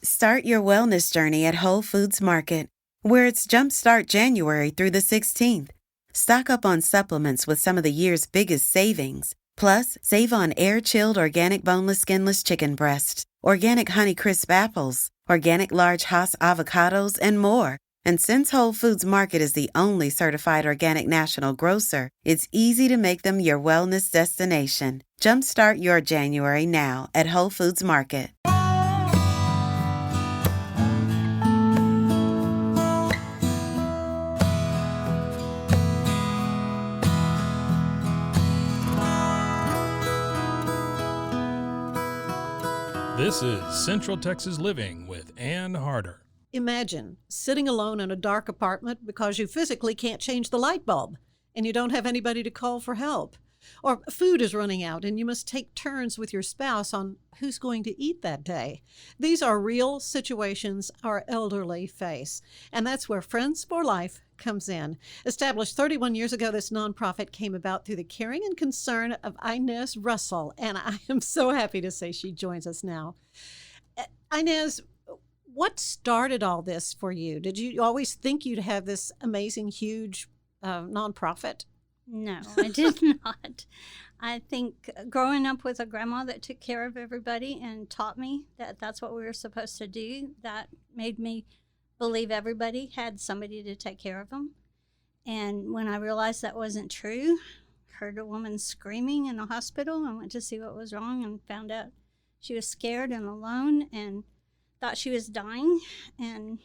Start your wellness journey at Whole Foods Market, where it's Jumpstart January through the 16th. Stock up on supplements with some of the year's biggest savings. Plus, save on air-chilled organic boneless skinless chicken breasts, organic Honeycrisp apples, organic large Hass avocados, and more. And since Whole Foods Market is the only certified organic national grocer, it's easy to make them your wellness destination. Jumpstart your January now at Whole Foods Market. This is Central Texas Living with Ann Harder. Imagine sitting alone in a dark apartment because you physically can't change the light bulb and you don't have anybody to call for help. Or food is running out and you must take turns with your spouse on who's going to eat that day. These are real situations our elderly face. And that's where Friends for Life comes in. Established 31 years ago, this nonprofit came about through the caring and concern of Inez Russell. And I am so happy to say she joins us now. Inez, what started all this for you? Did you always think you'd have this amazing, huge nonprofit? No, I did not. I think growing up with a grandma that took care of everybody and taught me that that's what we were supposed to do, that made me believe everybody had somebody to take care of them. And when I realized that wasn't true, heard a woman screaming in the hospital and went to see what was wrong and found out she was scared and alone and thought she was dying, and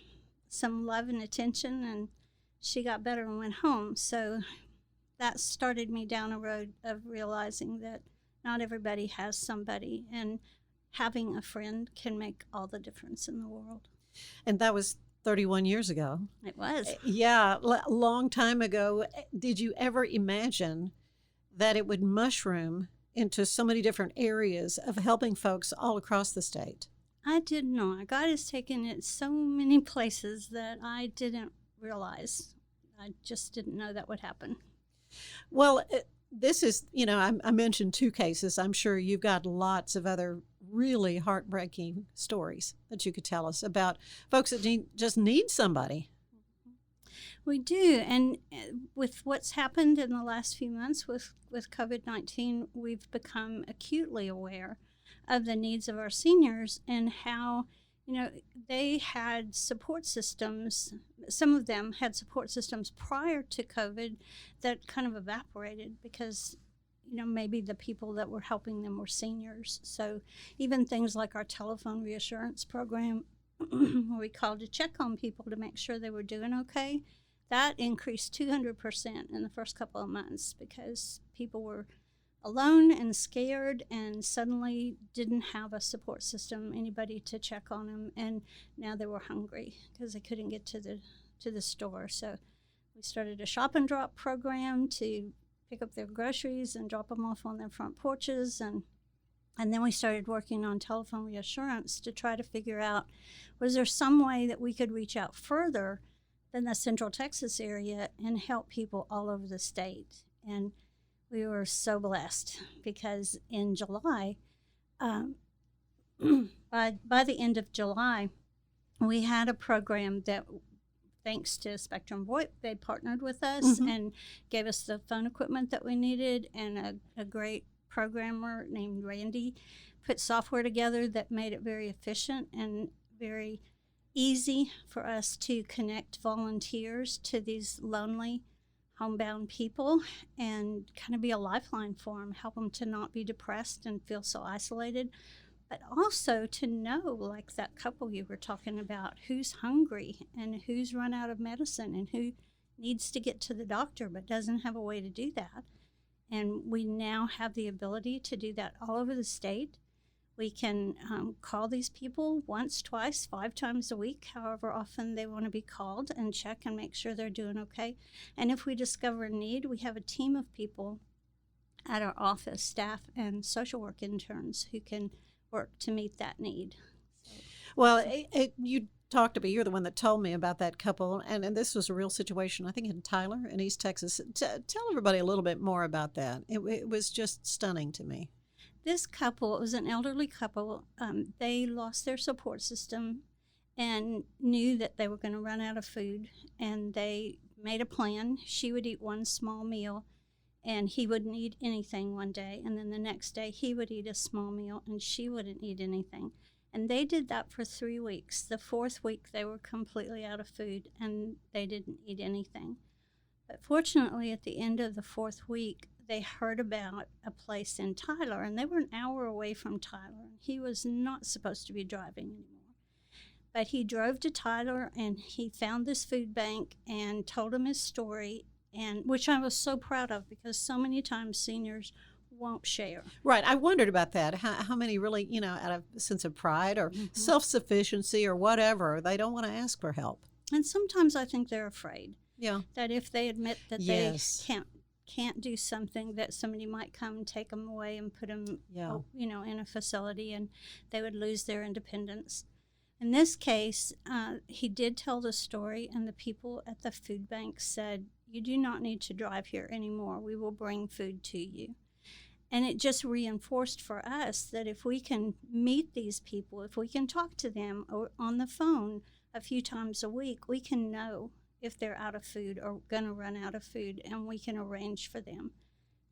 some love and attention, and she got better and went home. So that started me down a road of realizing that not everybody has somebody, and having a friend can make all the difference in the world. And that was 31 years ago. It was. Yeah, a long time ago. Did you ever imagine that it would mushroom into so many different areas of helping folks all across the state? I did not. God has taken it so many places that I didn't realize. I just didn't know that would happen. Well, this is, I mentioned two cases. I'm sure you've got lots of other really heartbreaking stories that you could tell us about folks that just need somebody. We do. And with what's happened in the last few months with COVID-19, we've become acutely aware of the needs of our seniors and how, they had support systems. Some of them had support systems prior to COVID that kind of evaporated because, maybe the people that were helping them were seniors. So even things like our telephone reassurance program, where we called to check on people to make sure they were doing okay, that increased 200% in the first couple of months because people were alone and scared and suddenly didn't have a support system, anybody to check on them, and now they were hungry because they couldn't get to the store. So we started a shop and drop program to pick up their groceries and drop them off on their front porches, and then we started working on telephone reassurance to try to figure out, was there some way that we could reach out further than the Central Texas area and help people all over the state? And we were so blessed because in July, by the end of July, we had a program that, thanks to Spectrum VoIP, they partnered with us and gave us the phone equipment that we needed, and a great programmer named Randy put software together that made it very efficient and very easy for us to connect volunteers to these lonely homebound people and kind of be a lifeline for them, help them to not be depressed and feel so isolated, but also to know, like that couple you were talking about, who's hungry and who's run out of medicine and who needs to get to the doctor but doesn't have a way to do that. And we now have the ability to do that all over the state. We can call these people once, twice, 5 times a week, however often they want to be called, and check and make sure they're doing okay. And if we discover a need, we have a team of people at our office, staff and social work interns, who can work to meet that need. Well, you talked to me. You're the one that told me about that couple, and this was a real situation, I think, in Tyler in East Texas. Tell everybody a little bit more about that. It was just stunning to me. This couple, it was an elderly couple, they lost their support system and knew that they were going to run out of food, and they made a plan. She would eat one small meal, and he wouldn't eat anything one day, and then the next day he would eat a small meal, and she wouldn't eat anything. And they did that for 3 weeks. The 4th week, they were completely out of food, and they didn't eat anything. But fortunately, at the end of the 4th week, they heard about a place in Tyler, and they were an hour away from Tyler. He was not supposed to be driving anymore. But he drove to Tyler, and he found this food bank and told him his story, and which I was so proud of, because so many times seniors won't share. Right. I wondered about that. How many really, out of a sense of pride or self-sufficiency or whatever, they don't want to ask for help. And sometimes I think they're afraid. Yeah. That if they admit that Yes. they can't do something, that somebody might come and take them away and put them, in a facility, and they would lose their independence. In this case, he did tell the story, and the people at the food bank said, "You do not need to drive here anymore. We will bring food to you." And it just reinforced for us that if we can meet these people, if we can talk to them or on the phone a few times a week, we can know if they're out of food or going to run out of food, and we can arrange for them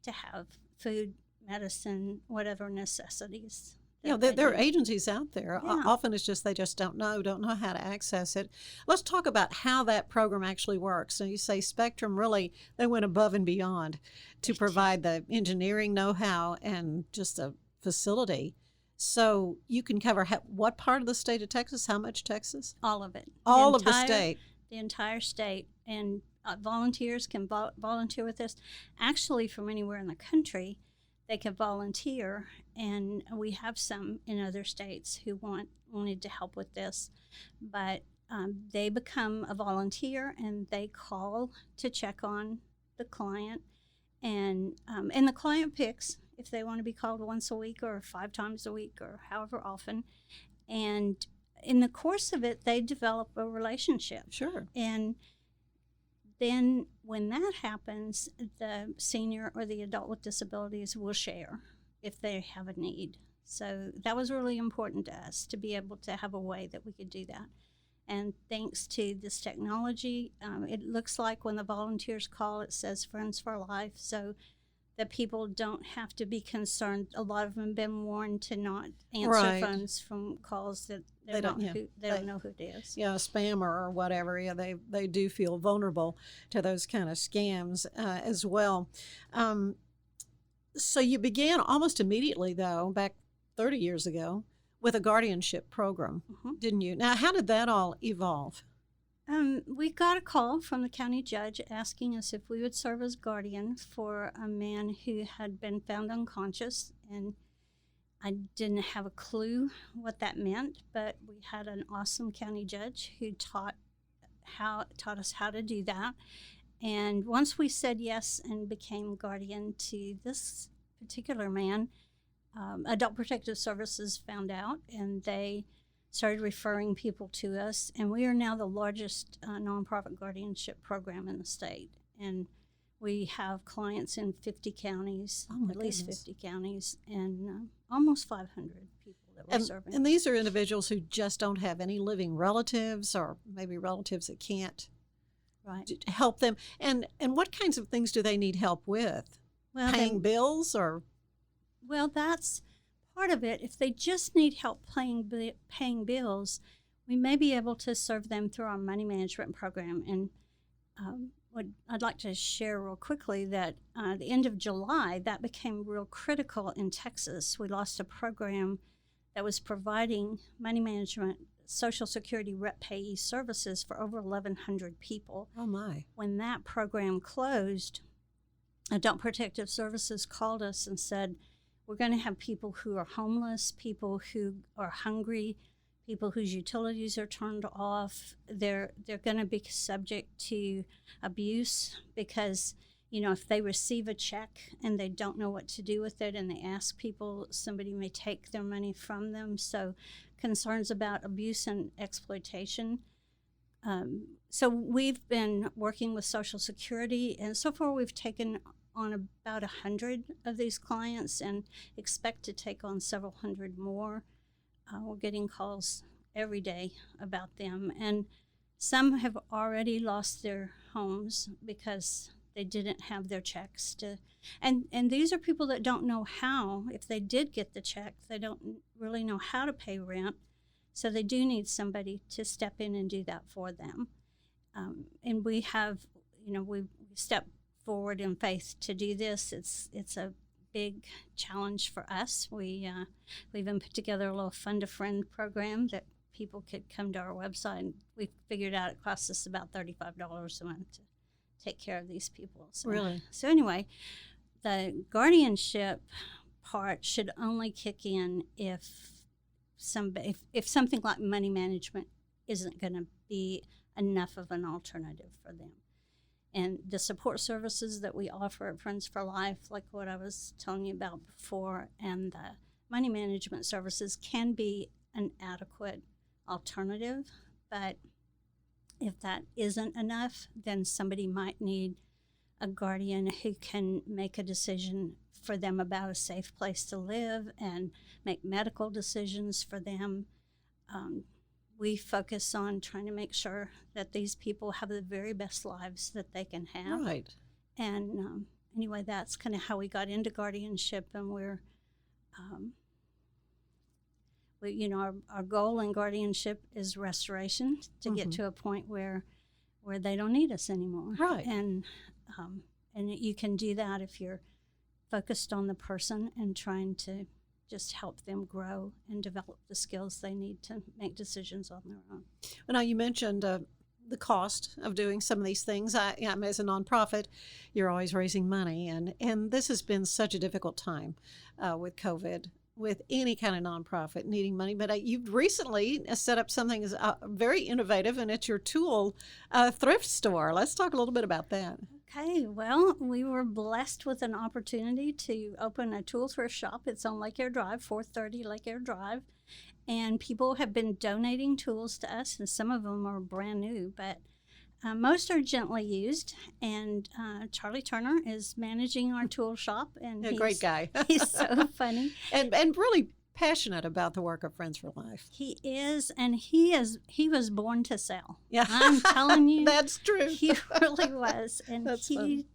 to have food, medicine, whatever necessities. There are agencies out there. Yeah. Often it's just they just don't know how to access it. Let's talk about how that program actually works. So you say Spectrum really, they went above and beyond to provide the engineering know-how and just a facility. So you can cover what part of the state of Texas? How much Texas? All of it. All of the state. The entire state. And volunteers can volunteer with us. Actually, from anywhere in the country, they can volunteer, and we have some in other states who wanted to help with this. But they become a volunteer, and they call to check on the client. And the client picks if they want to be called once a week or 5 times a week or however often. And in the course of it, they develop a relationship. Sure. And then when that happens, the senior or the adult with disabilities will share if they have a need. So that was really important to us, to be able to have a way that we could do that. And thanks to this technology, it looks like when the volunteers call, it says Friends for Life, so that people don't have to be concerned. A lot of them have been warned to not answer phones from calls that they don't know who it is. Yeah, spam or whatever. Yeah, they do feel vulnerable to those kind of scams as well. So you began almost immediately, though, back 30 years ago, with a guardianship program, didn't you? Now, how did that all evolve? We got a call from the county judge asking us if we would serve as guardian for a man who had been found unconscious, and I didn't have a clue what that meant, but we had an awesome county judge who taught us how to do that. And once we said yes and became guardian to this particular man, Adult Protective Services found out, and they started referring people to us, and we are now the largest nonprofit guardianship program in the state. And we have clients in 50 counties, at least 50 counties, and almost 500 people that we're serving. And these are individuals who just don't have any living relatives, or maybe relatives that can't help them. And what kinds of things do they need help with? Well, paying bills or? Well, that's part of it. If they just need help paying bills, we may be able to serve them through our money management program. And what I'd like to share real quickly that at the end of July, that became real critical in Texas. We lost a program that was providing money management, Social Security rep payee services for over 1,100 people. Oh, my. When that program closed, Adult Protective Services called us and said, we're going to have people who are homeless, people who are hungry, people whose utilities are turned off. They're going to be subject to abuse because, if they receive a check and they don't know what to do with it and they ask people, somebody may take their money from them. So concerns about abuse and exploitation. So we've been working with Social Security, and so far we've taken on about 100 of these clients and expect to take on several hundred more. We're getting calls every day about them, and some have already lost their homes because they didn't have their checks to, and these are people that don't know how. If they did get the check, they don't really know how to pay rent, so they do need somebody to step in and do that for them. And we have, we step forward in faith to do this. It's a big challenge for us. We even put together a little Fund a Friend program that people could come to our website, and we figured out it costs us about $35 a month to take care of these people. So, Really? So anyway, the guardianship part should only kick in if something like money management isn't going to be enough of an alternative for them. And the support services that we offer at Friends for Life, like what I was telling you about before, and the money management services can be an adequate alternative. But if that isn't enough, then somebody might need a guardian who can make a decision for them about a safe place to live and make medical decisions for them. We focus on trying to make sure that these people have the very best lives that they can have. Right. And anyway, that's kind of how we got into guardianship, and our goal in guardianship is restoration, to get to a point where they don't need us anymore. Right. And you can do that if you're focused on the person and trying to just help them grow and develop the skills they need to make decisions on their own. Well, now, you mentioned the cost of doing some of these things. As a nonprofit, you're always raising money, and this has been such a difficult time with COVID, with any kind of nonprofit needing money. But you've recently set up something very innovative, and it's your tool thrift store. Let's talk a little bit about that. Okay, well, we were blessed with an opportunity to open a tool thrift shop. It's on Lake Air Drive, 430 Lake Air Drive. And people have been donating tools to us, and some of them are brand new, but most are gently used. And Charlie Turner is managing our tool shop. And He's a great guy. He's so funny. And really passionate about the work of Friends for Life. He is, and he was born to sell. Yeah. I'm telling you. That's true. He really was. And That's he funny.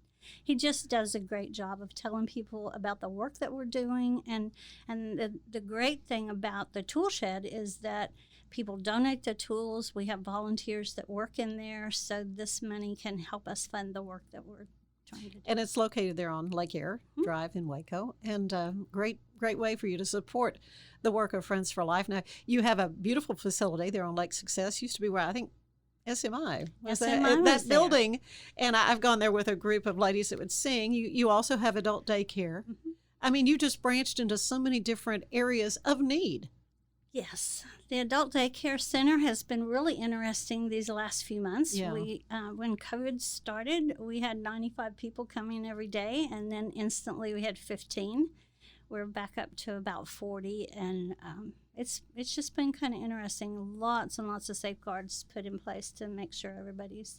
He just does a great job of telling people about the work that we're doing. And the great thing about the tool shed is that people donate the tools. We have volunteers that work in there, so this money can help us fund the work that we're trying to do. And it's located there on Lake Air Drive in Waco, and great way for you to support the work of Friends for Life. Now, you have a beautiful facility there on Lake Success. Used to be where I think SMI was that building, and I've gone there with a group of ladies that would sing. You also have adult daycare. Mm-hmm. I mean, you just branched into so many different areas of need. Yes, the adult daycare center has been really interesting these last few months. Yeah. When COVID started, we had 95 people coming every day, and then instantly we had 15. We're back up to about 40, and it's just been kind of interesting. Lots and lots of safeguards put in place to make sure everybody's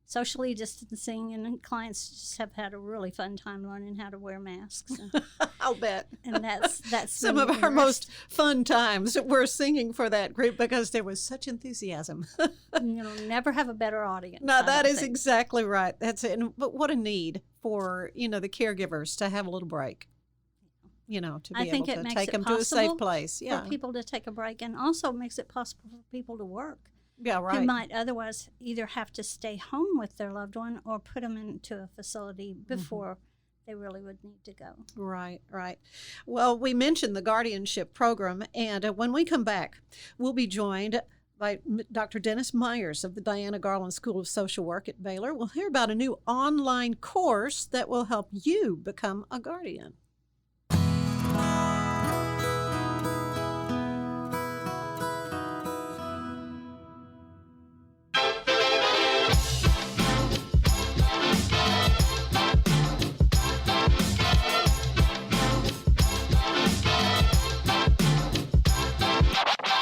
socially distancing, and clients just have had a really fun time learning how to wear masks. I'll bet. And that's some of our most fun times. We're singing for that group because there was such enthusiasm. You'll never have a better audience. No, that is exactly right. That's it. But what a need for the caregivers to have a little break. To be able to take them to a safe place. Yeah. For people to take a break, and also makes it possible for people to work. Yeah, right. Who might otherwise either have to stay home with their loved one or put them into a facility before they really would need to go. Right. Well, we mentioned the guardianship program, and when we come back, we'll be joined by Dr. Dennis Myers of the Diana Garland School of Social Work at Baylor. We'll hear about a new online course that will help you become a guardian.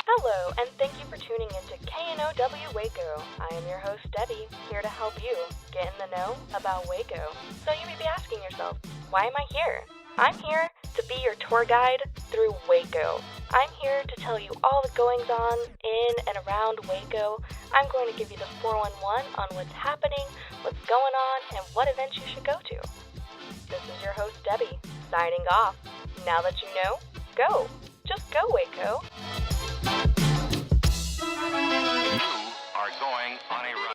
Hello, and thank you for tuning in to KNOW Waco. I am your host, Debbie, here to help you get in the know about Waco. So you may be asking yourself, why am I here? I'm here to be your tour guide through Waco. I'm here to tell you all the goings-on in and around Waco. I'm going to give you the 411 on what's happening, what's going on, and what events you should go to. This is your host, Debbie, signing off. Now that you know, go. Just go, Waco. You are going on a run.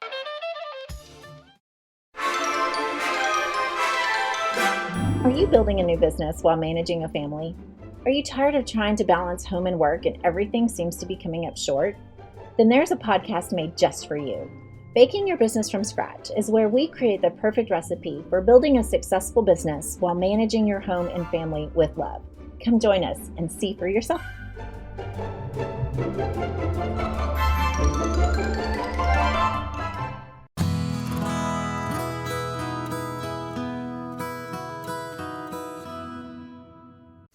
Are you building a new business while managing a family? Are you tired of trying to balance home and work and everything seems to be coming up short? Then there's a podcast made just for you. Baking Your Business from Scratch is where we create the perfect recipe for building a successful business while managing your home and family with love. Come join us and see for yourself.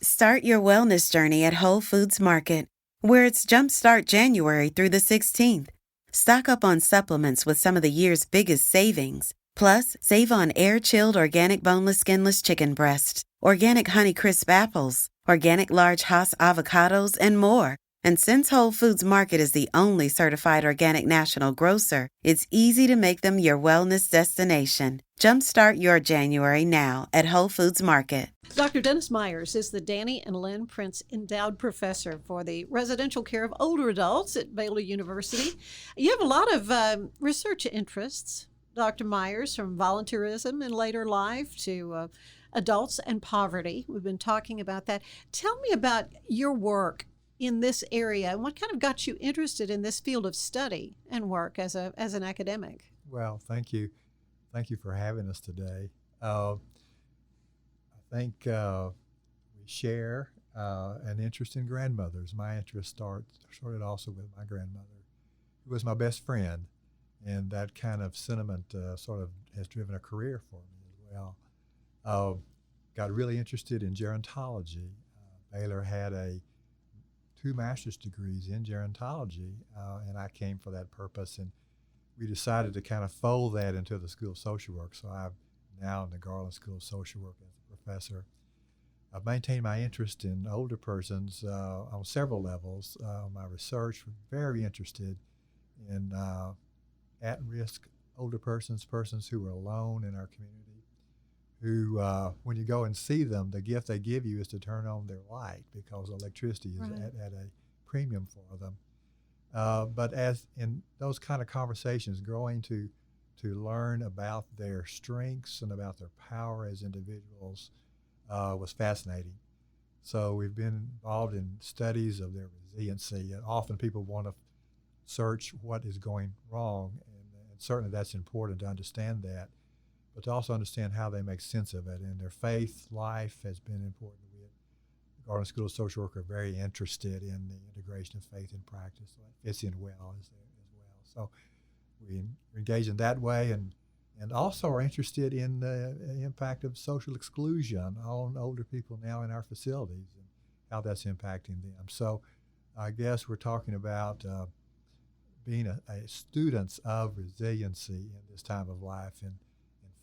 Start your wellness journey at Whole Foods Market, where it's Jumpstart January through the 16th. Stock up on supplements with some of the year's biggest savings. Plus, save on air-chilled organic boneless skinless chicken breasts, organic Honey Crisp apples, organic large Hass avocados, and more. And since Whole Foods Market is the only certified organic national grocer, it's easy to make them your wellness destination. Jumpstart your January now at Whole Foods Market. Dr. Dennis Myers is the Danny and Lenn Prince Endowed Professor for the Residential Care of Older Adults at Baylor University. You have a lot of research interests, Dr. Myers, from volunteerism in later life to adults and poverty. We've been talking about that. Tell me about your work in this area and what kind of got you interested in this field of study and work as an academic. Well, thank you. Thank you for having us today. I think we share an interest in grandmothers. My interest started also with my grandmother, who was my best friend, and that kind of sentiment sort of has driven a career for me as well. Got really interested in gerontology. Baylor had two master's degrees in gerontology, and I came for that purpose, and we decided to kind of fold that into the School of Social Work. So I'm now in the Garland School of Social Work as a professor. I've maintained my interest in older persons on several levels. My research was very interested in at-risk older persons who are alone in our community, who, when you go and see them, the gift they give you is to turn on their light because electricity is at a premium for them. But as in those kind of conversations, growing to learn about their strengths and about their power as individuals was fascinating. So we've been involved in studies of their resiliency. And often people want to search what is going wrong, and certainly that's important to understand that, but to also understand how they make sense of it. And their faith life has been important. We at the Garland School of Social Work are very interested in the integration of faith and practice. So it fits in well as well. So we engage in that way, and also are interested in the impact of social exclusion on older people now in our facilities and how that's impacting them. So I guess we're talking about being a students of resiliency in this time of life, and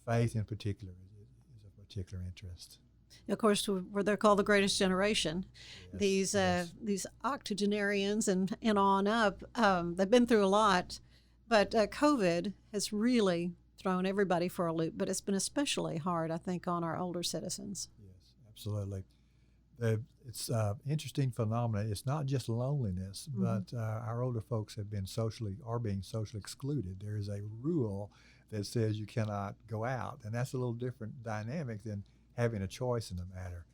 faith in particular is of particular interest. Of course, they're called the greatest generation. Yes, These octogenarians and on up, they've been through a lot, but COVID has really thrown everybody for a loop, but it's been especially hard, I think, on our older citizens. Yes, absolutely. It's an interesting phenomenon. It's not just loneliness, but our older folks are being socially excluded. There is a rule that says you cannot go out, and that's a little different dynamic than having a choice in the matter.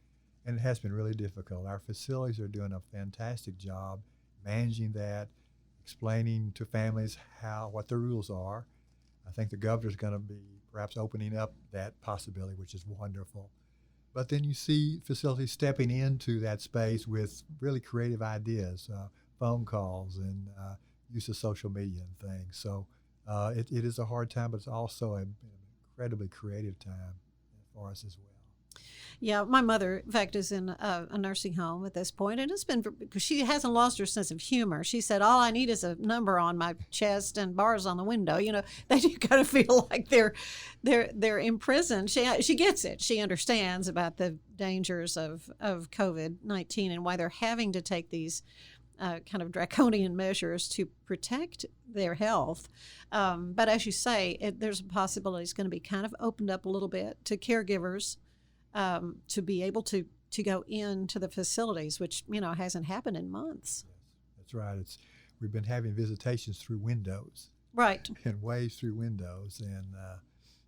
And it has been really difficult. Our facilities are doing a fantastic job managing that, explaining to families what the rules are. I think the governor's going to be perhaps opening up that possibility, which is wonderful. But then you see facilities stepping into that space with really creative ideas, phone calls and use of social media and things. So it is a hard time, but it's also an incredibly creative time for us as well. Yeah, my mother, in fact, is in a nursing home at this point, and it's been because she hasn't lost her sense of humor. She said, "All I need is a number on my chest and bars on the window." You know, they do kind of feel like they're imprisoned. She gets it. She understands about the dangers of COVID-19 and why they're having to take these kind of draconian measures to protect their health. But as you say, there's a possibility it's going to be kind of opened up a little bit to caregivers to be able to go into the facilities, which, hasn't happened in months. Yes, that's right. We've been having visitations through windows. Right. And waves through windows.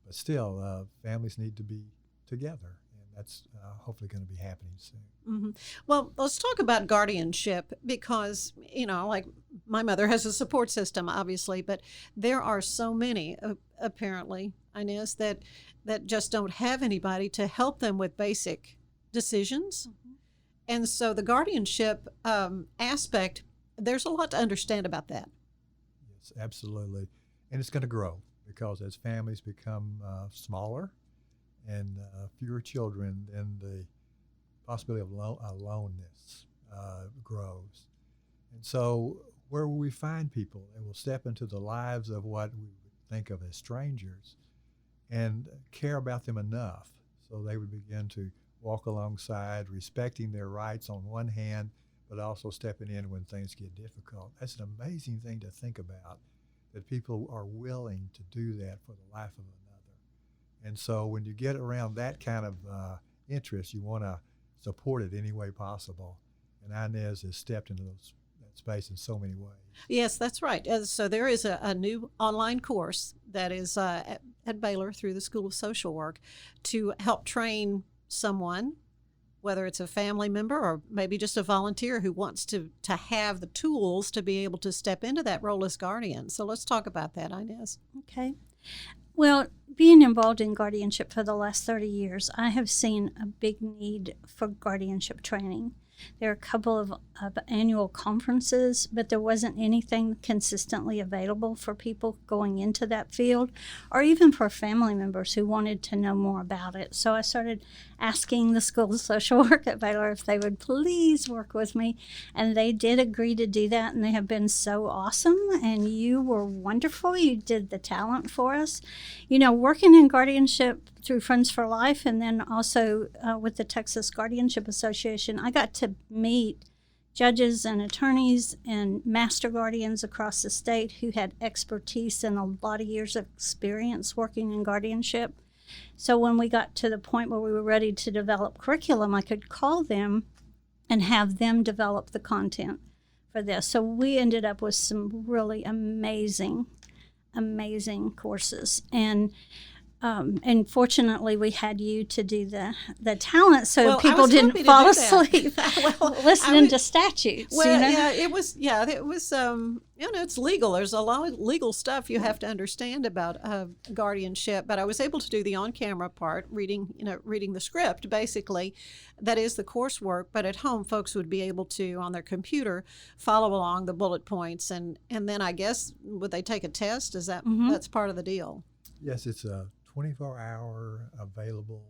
But still, families need to be together. That's hopefully going to be happening soon. Mm-hmm. Well, let's talk about guardianship because, like my mother has a support system, obviously, but there are so many, apparently, Inez, that just don't have anybody to help them with basic decisions. Mm-hmm. And so the guardianship aspect, there's a lot to understand about that. Yes, absolutely. And it's going to grow because as families become smaller, and fewer children, then the possibility of aloneness grows. And so where will we find people that will step into the lives of what we would think of as strangers and care about them enough so they would begin to walk alongside, respecting their rights on one hand, but also stepping in when things get difficult. That's an amazing thing to think about, that people are willing to do that for the life of another. And so when you get around that kind of interest, you want to support it any way possible. And Inez has stepped into that space in so many ways. Yes, that's right. So there is a new online course that is at Baylor through the School of Social Work to help train someone, whether it's a family member or maybe just a volunteer who wants to have the tools to be able to step into that role as guardian. So let's talk about that, Inez. Okay. Well, being involved in guardianship for the last 30 years, I have seen a big need for guardianship training. There are a couple of annual conferences, but there wasn't anything consistently available for people going into that field, or even for family members who wanted to know more about it. So I started asking the School of Social Work at Baylor if they would please work with me, and they did agree to do that, and they have been so awesome, and you were wonderful. You did the talent for us. Working in guardianship through Friends for Life and then also with the Texas Guardianship Association, I got to meet judges and attorneys and master guardians across the state who had expertise and a lot of years of experience working in guardianship. So when we got to the point where we were ready to develop curriculum, I could call them and have them develop the content for this. So we ended up with some really amazing courses. And fortunately, we had you to do the talent, so people didn't fall asleep listening to statutes. Well, it was. It's legal. There's a lot of legal stuff you have to understand about guardianship. But I was able to do the on-camera part, reading the script. Basically, that is the coursework. But at home, folks would be able to, on their computer, follow along the bullet points, and then I guess would they take a test? Is that that's part of the deal? Yes, it's a 24-hour available,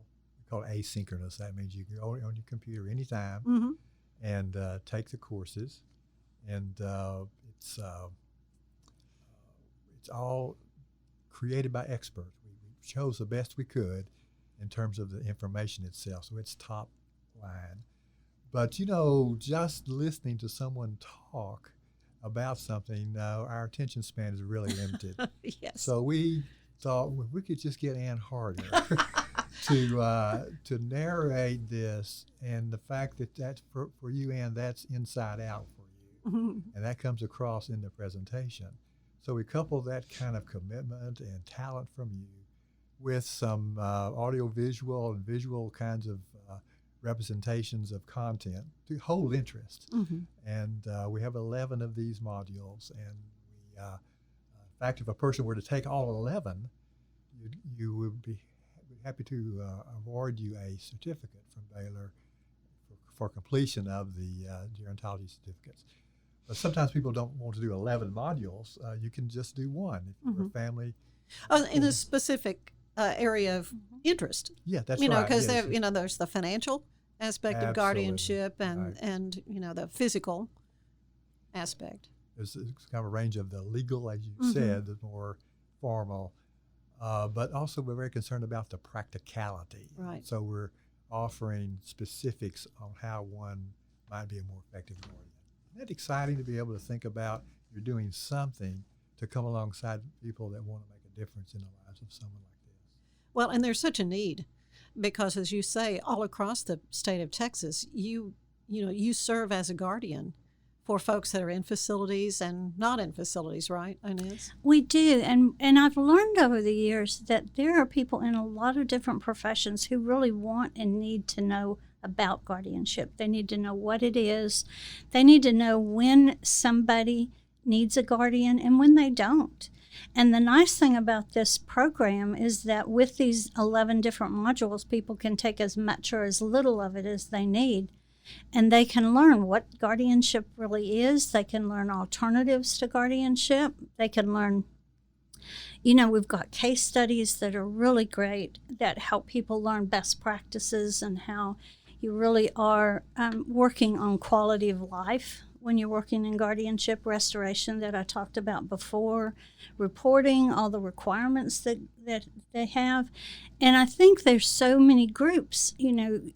called asynchronous. That means you can go on your computer anytime and take the courses. And it's all created by experts. We chose the best we could in terms of the information itself. So it's top line. But, just listening to someone talk about something, our attention span is really limited. Yes. So we thought we could just get Ann Harder to narrate this, and the fact that that's for you, Ann, that's inside out for you, and that comes across in the presentation. So we couple that kind of commitment and talent from you with some audio, visual, and visual kinds of representations of content to hold interest. And we have 11 of these modules, and we in fact, if a person were to take all 11, you would be happy to award you a certificate from Baylor for completion of the gerontology certificates. But sometimes people don't want to do 11 modules. You can just do one if you're a family. In a specific area of interest. Yeah, that's You know, right. because Yes, there's the financial aspect of Absolutely. guardianship Right. and the physical aspect. There's kind of a range of the legal, as you Mhm. said, the more formal, but also we're very concerned about the practicality. Right. So we're offering specifics on how one might be a more effective guardian. Isn't that exciting to be able to think about you're doing something to come alongside people that want to make a difference in the lives of someone like this? Well, and there's such a need because, as you say, all across the state of Texas, you serve as a guardian for folks that are in facilities and not in facilities, right, Inez? We do, and I've learned over the years that there are people in a lot of different professions who really want and need to know about guardianship. They need to know what it is. They need to know when somebody needs a guardian and when they don't. And the nice thing about this program is that with these 11 different modules, people can take as much or as little of it as they need. And they can learn what guardianship really is. They can learn alternatives to guardianship. They can learn, we've got case studies that are really great that help people learn best practices and how you really are working on quality of life when you're working in guardianship, restoration that I talked about before, reporting, all the requirements that they have. And I think there's so many groups.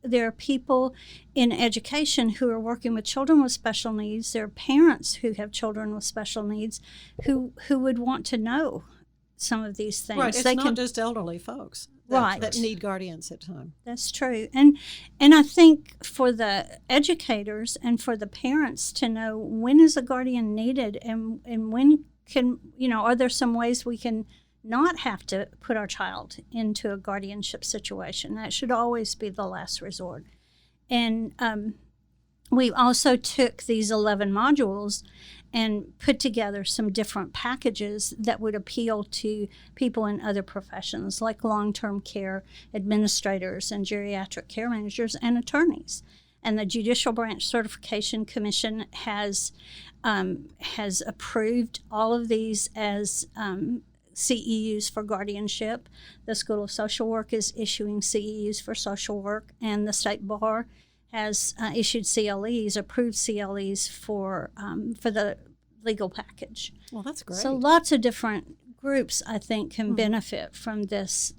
There are people in education who are working with children with special needs. There are parents who have children with special needs who would want to know some of these things. Right, it's not just elderly folks that need guardians at times. That's true. And I think for the educators and for the parents to know when is a guardian needed and when can, are there some ways we can not have to put our child into a guardianship situation? That should always be the last resort. And we also took these 11 modules and put together some different packages that would appeal to people in other professions like long-term care administrators and geriatric care managers and attorneys. And the Judicial Branch Certification Commission has approved all of these as CEUs for guardianship. The School of Social Work is issuing CEUs for social work, and the State Bar has issued CLEs, approved CLEs for the legal package. Well, that's great. So lots of different groups, I think, can benefit from this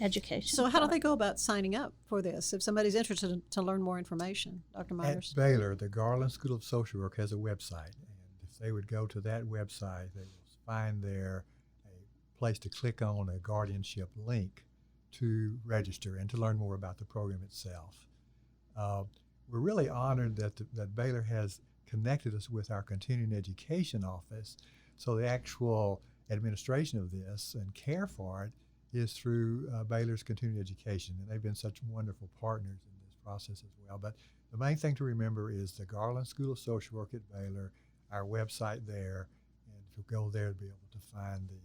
education. So how do they go about signing up for this if somebody's interested to learn more information, Dr. Myers? At Baylor, the Garland School of Social Work has a website, and if they would go to that website, they will find there a place to click on a guardianship link to register and to learn more about the program itself. We're really honored that Baylor has connected us with our continuing education office, so the actual administration of this and care for it is through Baylor's continuing education, and they've been such wonderful partners in this process as well. But the main thing to remember is the Garland School of Social Work at Baylor, our website there, and if you go there, to be able to find the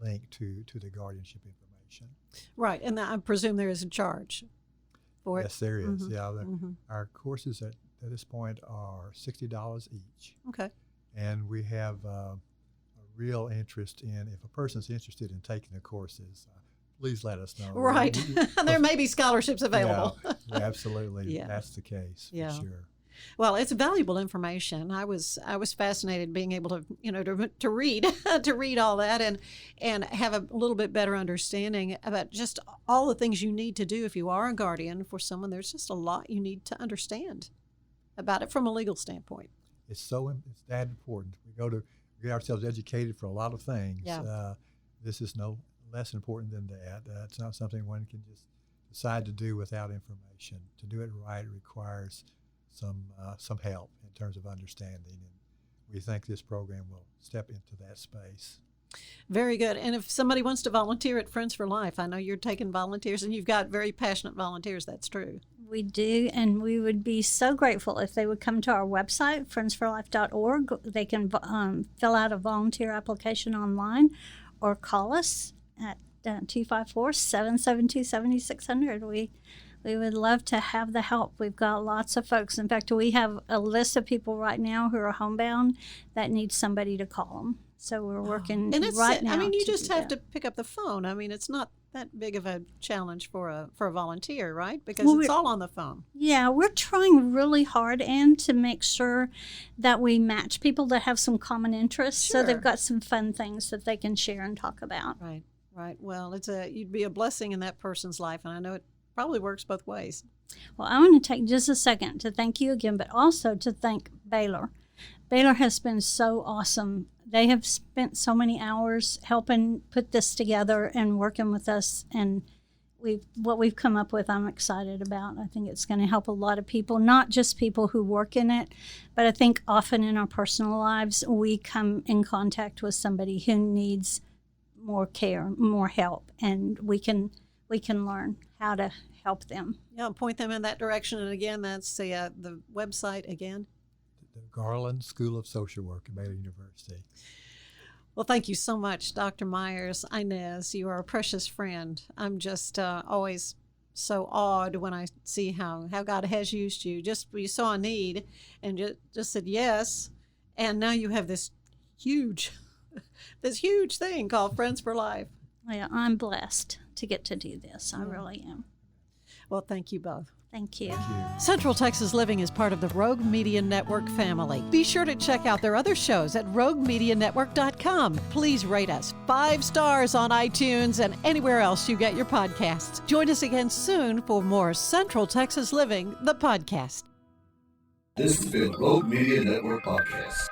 link to the guardianship information. Right, and I presume there is a charge for it? Yes, there is. Mm-hmm. Yeah, our courses at this point are $60 each. Okay. And we have a real interest in, if a person's interested in taking the courses, please let us know. Right. There may be scholarships available. Yeah, absolutely. Yeah. That's the case, Yeah. for sure. Well, it's valuable information. I was fascinated being able to to read all that and have a little bit better understanding about just all the things you need to do if you are a guardian for someone. There's just a lot you need to understand about it from a legal standpoint. It's that important. We get ourselves educated for a lot of things. Yeah. This is no less important than that. It's not something one can just decide to do without information. To do it right requires some help in terms of understanding, and we think this program will step into that space. Very good. And if somebody wants to volunteer at Friends for Life, I know you're taking volunteers, and you've got very passionate volunteers. That's true. We do, and we would be so grateful if they would come to our website, friendsforlife.org. They can fill out a volunteer application online or call us at 254-772-7600. We would love to have the help. We've got lots of folks. In fact, we have a list of people right now who are homebound that need somebody to call them. So we're working And it's right now. I mean, you to just do have that. to pick up the phone. I mean, it's not that big of a challenge for a volunteer, right? Because Well, it's all on the phone. Yeah, we're trying really hard, and to make sure that we match people that have some common interests, so Sure. they've got some fun things that they can share and talk about. Right. Right. Well, you'd be a blessing in that person's life, and I know it probably works both ways. Well, I want to take just a second to thank you again, but also to thank Baylor. Baylor has been so awesome. They have spent so many hours helping put this together and working with us, and what we've come up with, I'm excited about. I think it's going to help a lot of people, not just people who work in it, but I think often in our personal lives, we come in contact with somebody who needs more care, more help, and we can learn how to help them. Yeah, point them in that direction. And again, that's the website again. The Garland School of Social Work at Baylor University. Well, thank you so much, Dr. Myers. Inez, you are a precious friend. I'm just always so awed when I see how God has used you. Just you saw a need and just said yes, and now you have this huge thing called Friends for Life. Yeah, I'm blessed to get to do this. I really am. Well, thank you both. Thank you. Thank you. Central Texas Living is part of the Rogue Media Network family. Be sure to check out their other shows at roguemedianetwork.com. Please rate us 5 stars on iTunes and anywhere else you get your podcasts. Join us again soon for more Central Texas Living, the podcast. This has been Rogue Media Network Podcast.